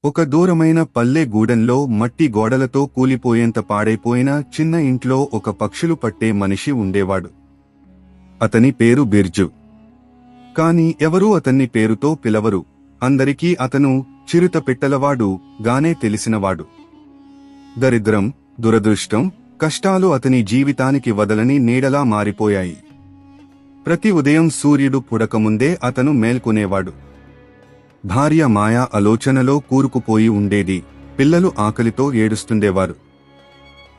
ఒక దూరమైన పల్లె గూడెంలో మట్టి గోడలతో కూలిపోయేంత పాడైపోయిన చిన్న ఇంట్లో ఒక పక్షులు పట్టే మనిషి ఉండేవాడు. అతని పేరు బిర్జు. కాని ఎవరూ అతన్ని పేరుతో పిలవరు. అందరికీ అతను చిరుత పెట్టలవాడు గానే తెలిసినవాడు. దరిద్రం, దురదృష్టం, కష్టాలు అతని జీవితానికి వదలని నీడలా మారిపోయాయి. ప్రతి ఉదయం సూర్యుడు పుడకముందే అతను మేల్కొనేవాడు. భార్య మాయా ఆలోచనలో కూరుకుపోయి ఉండేది. పిల్లలు ఆకలితో ఏడుస్తుండేవారు.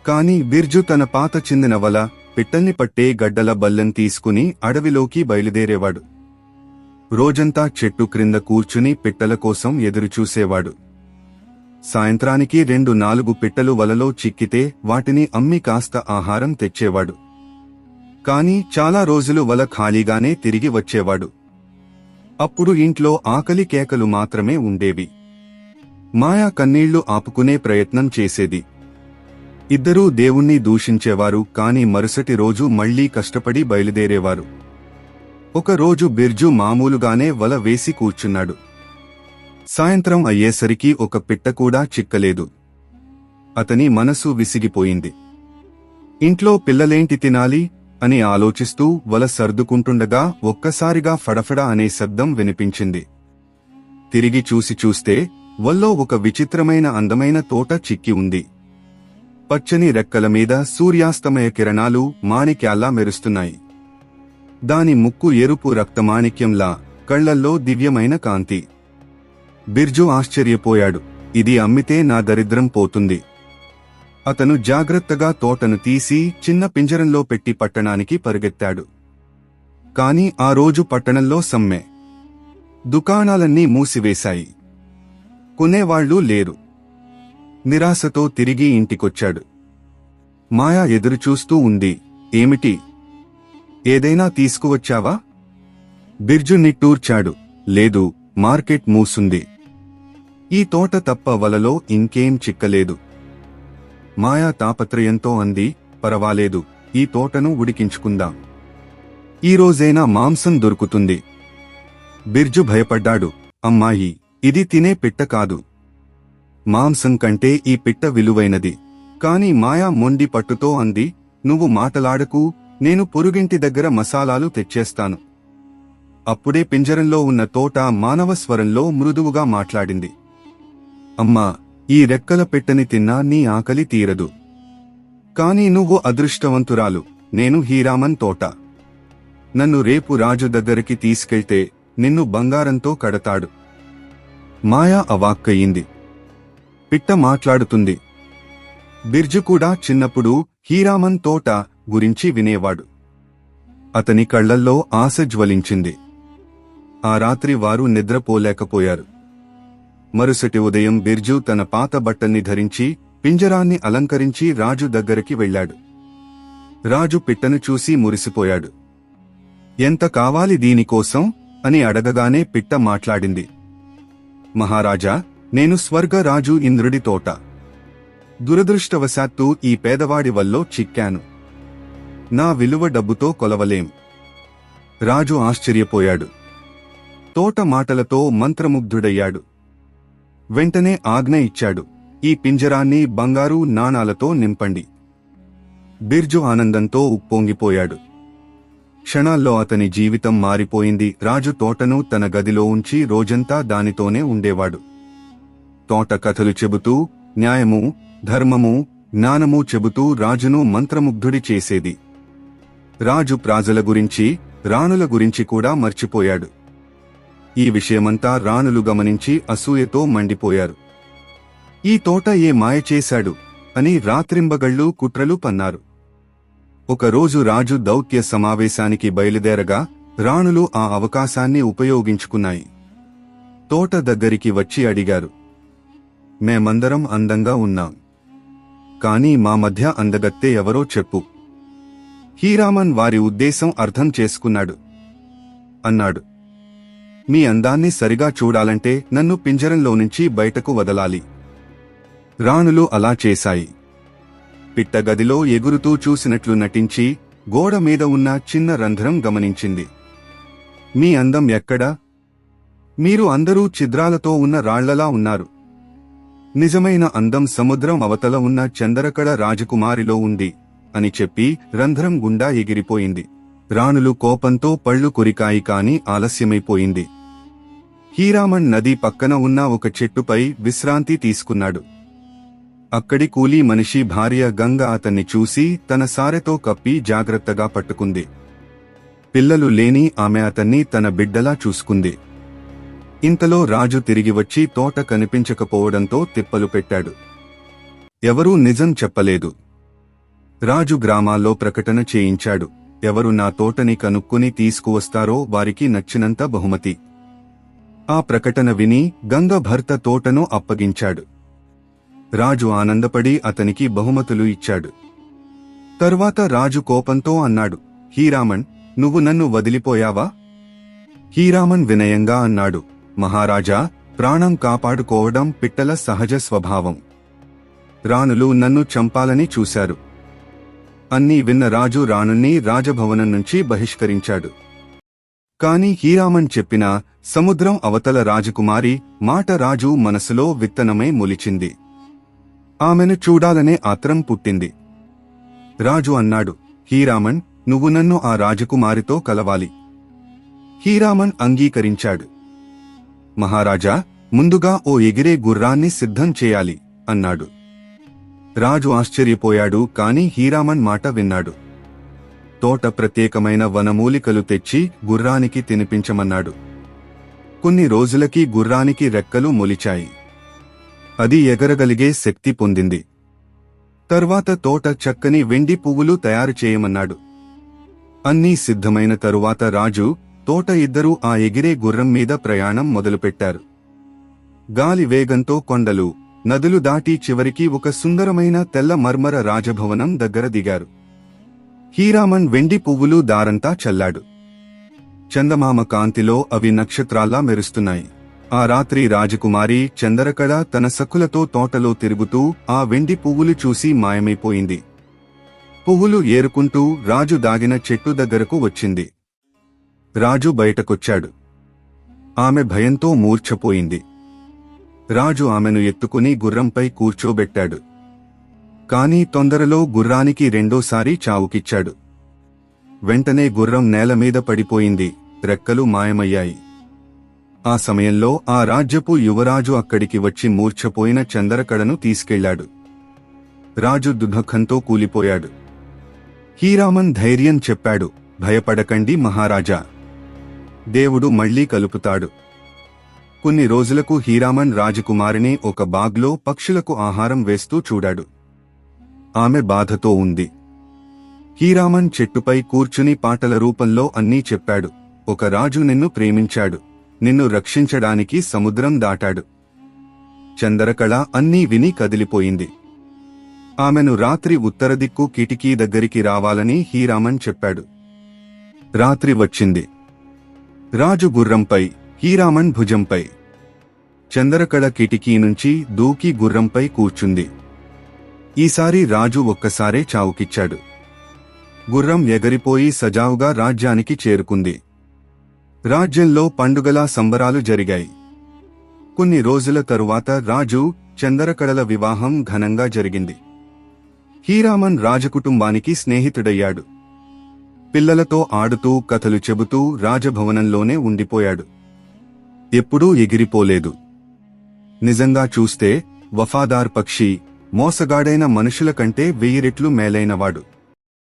కాని బిర్జు తన పాత చిందిన వల, పిట్టల్ని పట్టే గడ్డల బల్లెం తీసుకుని అడవిలోకి బయలుదేరేవాడు. రోజంతా చెట్టు క్రింద కూర్చుని పిట్టల కోసం ఎదురుచూసేవాడు. సాయంత్రానికి 2-4 పిట్టలు వలలో చిక్కితే వాటిని అమ్మి కాస్త ఆహారం తెచ్చేవాడు. కాని చాలా రోజులు వల ఖాళీగానే తిరిగి వచ్చేవాడు. అప్పుడు ఇంట్లో ఆకలి కేకలు మాత్రమే ఉండేవి. మాయా కన్నీళ్లు ఆపుకునే ప్రయత్నం చేసేది. ఇద్దరూ దేవుణ్ణి దూషించేవారు. కాని మరుసటి రోజు మళ్లీ కష్టపడి బయలుదేరేవారు. ఒకరోజు బిర్జు మామూలుగానే వల వేసి కూర్చున్నాడు. సాయంత్రం అయ్యేసరికి ఒక పిట్ట కూడా చిక్కలేదు. అతని మనసు విసిగిపోయింది. ఇంట్లో పిల్లలేంటి తినాలి అని ఆలోచిస్తూ వల సర్దుకుంటుండగా ఒక్కసారిగా ఫడఫడ అనే శబ్దం వినిపించింది. తిరిగి చూస్తే వల్లో ఒక విచిత్రమైన అందమైన తోట చిక్కి ఉంది. పచ్చని రెక్కల మీద సూర్యాస్తమయ కిరణాలు మాణిక్యాల్లా మెరుస్తున్నాయి. దాని ముక్కు ఎరుపు రక్తమాణిక్యంలా, కళ్లల్లో దివ్యమైన కాంతి. బిర్జు ఆశ్చర్యపోయాడు. ఇది అమ్మితే నా దరిద్రం పోతుంది. అతను జాగ్రత్తగా తోటను తీసి చిన్న పింజరంలో పెట్టి పట్టణానికి పరుగెత్తాడు. కాని ఆ రోజు పట్టణంలో సమ్మె. దుకాణాలన్నీ మూసివేశాయి. కొనేవాళ్లూ లేరు. నిరాశతో తిరిగి ఇంటికొచ్చాడు. మాయా ఎదురుచూస్తూ ఉంది. ఏమిటి? ఏదైనా తీసుకువచ్చావా? బిర్జు నిట్టూర్చాడు. లేదు, మార్కెట్ మూసుంది. ఈ తోట తప్ప వలలో ఇంకేం చిక్కలేదు. మాయా తాపత్రయంతో అంది. పరవాలేదు, ఈ తోటను ఉడికించుకుందాం. ఈరోజైనా మాంసం దొరుకుతుంది. బిర్జు భయపడ్డాడు. అమ్మాయి, ఇది తినే పిట్ట కాదు. మాంసం కంటే ఈ పిట్ట విలువైనది. కాని మాయా మొండి పట్టుతో అంది. నువ్వు మాటలాడకు, నేను పొరుగింటి దగ్గర మసాలాలు తెచ్చేస్తాను. అప్పుడే పింజరంలో ఉన్న తోట మానవ స్వరంలో మృదువుగా మాట్లాడింది. అమ్మా, ఈ రెక్కల పెట్టని తిన్నా నీ ఆకలి తీరదు. కాని నువ్వు అదృష్టవంతురాలు. నేను హీరామన్ తోట. నన్ను రేపు రాజు దగ్గరికి తీసుకెళ్తే నిన్ను బంగారంతో కడతాడు. మాయా అవాక్కయింది. పిట్ట మాట్లాడుతుంది. బిర్జు కూడా చిన్నప్పుడు హీరామన్ తోట గురించి వినేవాడు. అతని కళ్లల్లో ఆశ జ్వలించింది. ఆ రాత్రి వారు నిద్రపోలేకపోయారు. మరుసటి ఉదయం బిర్జు తన పాత బట్టల్ని ధరించి పింజరాన్ని అలంకరించి రాజు దగ్గరికి వెళ్లాడు. రాజు పిట్టను చూసి మురిసిపోయాడు. ఎంత కావాలి దీనికోసం అని అడగగానే పిట్ట మాట్లాడింది. మహారాజా, నేను స్వర్గరాజు ఇంద్రుడి తోట. దురదృష్టవశాత్తు ఈ పేదవాడి వల్లో చిక్కాను. నా విలువ డబ్బుతో కొలవలేం. రాజు ఆశ్చర్యపోయాడు. తోట మాటలతో మంత్రముగ్ధుడయ్యాడు. వెంటనే ఆజ్ఞ ఇచ్చాడు. ఈ పింజరాన్ని బంగారు నాణాలతో నింపండి. బిర్జు ఆనందంతో ఉప్పొంగిపోయాడు. క్షణాల్లో అతని జీవితం మారిపోయింది. రాజు తోటను తన గదిలో ఉంచి రోజంతా దానితోనే ఉండేవాడు. తోట కథలు చెబుతూ న్యాయము, ధర్మము, జ్ఞానము చెబుతూ రాజును మంత్రముగ్ధుడి చేసేది. రాజు ప్రాజల గురించి, రాణుల గురించి కూడా మర్చిపోయాడు. ఈ విషయమంతా రాణులు గమనించి అసూయతో మండిపోయారు. ఈ తోట ఏ మాయ చేశాడు అని రాత్రింబగళ్లు కుట్రలు పన్నారు. ఒకరోజు రాజు దౌత్య సమావేశానికి బయలుదేరగా రాణులు ఆ అవకాశాన్ని ఉపయోగించుకున్నాయి. తోట దగ్గరికి వచ్చి అడిగారు. మేమందరం అందంగా ఉన్నాం. కాని మా మధ్య అందగత్తె ఎవరో చెప్పు. హీరామన్ వారి ఉద్దేశం అర్థం చేసుకున్నాడు. అన్నాడు. మీ అందాన్ని సరిగా చూడాలంటే నన్ను పింజరంలో నుంచి బయటకు వదలాలి. రాణులు అలా చేశాయి. పిట్ట గదిలో ఎగురుతూ చూసినట్లు నటించి గోడ మీద ఉన్న చిన్న రంధ్రం గమనించింది. మీ అందం ఎక్కడా? మీరు అందరూ ఛిద్రాలతో ఉన్న రాళ్లలా ఉన్నారు. నిజమైన అందం సముద్రం అవతల ఉన్న చందరకళ రాజకుమారిలో ఉంది అని చెప్పి రంధ్రం గుండా ఎగిరిపోయింది. రాణులు కోపంతో పళ్ళు కొరికాయి కాని ఆలస్యమైపోయింది. హీరామన్ నది పక్కన ఉన్న ఒక చెట్టుపై విశ్రాంతి తీసుకున్నాడు. అక్కడి కూలీ మనిషి భార్య గంగ అతన్ని చూసి తన సారెతో కప్పి జాగ్రత్తగా పట్టుకుంది. పిల్లలు లేని ఆమె అతన్ని తన బిడ్డలా చూసుకుంది. ఇంతలో రాజు తిరిగి వచ్చి తోట కనిపించకపోవడంతో తిప్పలు పెట్టాడు. ఎవరూ నిజం చెప్పలేదు. రాజు గ్రామాల్లో ప్రకటన చేయించాడు. ఎవరు నా తోటని కనుక్కుని తీసుకువస్తారో వారికి నచ్చినంత బహుమతి. ఆ ప్రకటన విని గంగ భర్త తోటను అప్పగించాడు. రాజు ఆనందపడి అతనికి బహుమతులు ఇచ్చాడు. తరువాత రాజు కోపంతో అన్నాడు, హీరామన్, నువ్వు నన్ను వదిలిపోయావా? హీరామన్ వినయంగా అన్నాడు, మహారాజా, ప్రాణం కాపాడుకోవడం పిట్టల సహజ స్వభావం. రాణులు నన్ను చంపాలని చూశారు. అన్నీ విన్న రాజు రాణుణ్ణి రాజభవనం నుంచి బహిష్కరించాడు. కాని హీరామన్ చెప్పిన సముద్రం అవతల రాజకుమారి మాట రాజు మనసులో విత్తనమై మొలిచింది. ఆమెను చూడాలనే ఆత్రం పుట్టింది. రాజు అన్నాడు, హీరామన్, నువ్వు నన్ను ఆ రాజకుమారితో కలవాలి. హీరామన్ అంగీకరించాడు. మహారాజా, ముందుగా ఓ ఎగిరే గుర్రాన్ని సిద్ధం చేయాలి అన్నాడు. రాజు ఆశ్చర్యపోయాడు కాని హీరామన్ మాట విన్నాడు. తోట ప్రత్యేకమైన వనమూలికలు తెచ్చి గుర్రానికి తినిపించమన్నాడు. కొన్ని రోజులకి గుర్రానికి రెక్కలు మొలిచాయి. అది ఎగరగలిగే శక్తి పొందింది. తర్వాత తోట చక్కని వెండి పువ్వులు తయారు చేయమన్నాడు. అన్నీ సిద్ధమైన తరువాత రాజు, తోట ఇద్దరూ ఆ ఎగిరే గుర్రం మీద ప్రయాణం మొదలుపెట్టారు. గాలి వేగంతో కొండలు, నదులు దాటి చివరికి ఒక సుందరమైన తెల్ల మర్మర రాజభవనం దగ్గర దిగారు. హీరామన్ వెండి పువ్వులు దారంతా చల్లాడు. చందమామ కాంతిలో అవి నక్షత్రాల్లా మెరుస్తున్నాయి. ఆ రాత్రి రాజకుమారి చందరకళ తన సఖులతో తోటలో తిరుగుతూ ఆ వెండి పువ్వులు చూసి మాయమైపోయింది. పువ్వులు ఏరుకుంటూ రాజు దాగిన చెట్టు దగ్గరకు వచ్చింది. రాజు బయటకొచ్చాడు. ఆమె భయంతో మూర్ఛపోయింది. రాజు ఆమెను ఎత్తుకుని గుర్రంపై కూర్చోబెట్టాడు. కాని తొందరలో గుర్రానికి రెండోసారి చావుకిచ్చాడు. వెంటనే గుర్రం నేలమీద పడిపోయింది. రెక్కలు మాయమయ్యాయి. ఆ సమయంలో ఆ రాజ్యపు యువరాజు అక్కడికి వచ్చి మూర్ఛపోయిన చందరకళను తీసుకెళ్లాడు. రాజు దుఃఖంతో కూలిపోయాడు. హీరామన్ ధైర్యం చెప్పాడు, భయపడకండి మహారాజా, దేవుడు మళ్లీ కలుపుతాడు. కొన్ని రోజులకు హీరామన్ రాజకుమారిని ఒక బాగ్లో పక్షులకు ఆహారం వేస్తూ చూడాడు. ఆమె బాధతో ఉంది. హీరామన్ చెట్టుపై కూర్చుని పాటల రూపంలో అన్నీ చెప్పాడు. ఒక రాజు నిన్ను ప్రేమించాడు, నిన్ను రక్షించడానికి సముద్రం దాటాడు. చందరకళ అన్నీ విని కదిలిపోయింది. ఆమెను రాత్రి ఉత్తరదిక్కు కిటికీ దగ్గరికి రావాలని హీరామన్ చెప్పాడు. రాత్రి వచ్చింది. రాజు గుర్రంపై, హీరామన్ భుజంపై. చందరకళ కిటికీ నుంచి దూకి గుర్రంపై కూర్చుంది. ఈసారి రాజు ఒక్కసారే చావుకిచ్చాడు. గుర్రం ఎగరిపోయి సజావుగా రాజ్యానికి చేరుకుంది. రాజ్యంలో పండుగలా సంబరాలు జరిగాయి. కొన్ని రోజుల తరువాత రాజు, చందరకళల వివాహం ఘనంగా జరిగింది. హీరామన్ రాజకుటుంబానికి స్నేహితుడయ్యాడు. పిల్లలతో ఆడుతూ కథలు చెబుతూ రాజభవనంలోనే ఉండిపోయాడు. ఎప్పుడూ ఎగిరిపోలేదు. నిజంగా చూస్తే వఫాదార్ పక్షి, మోసగాడైన మనుషుల కంటే 1000 రెట్లు మేలైనవాడు.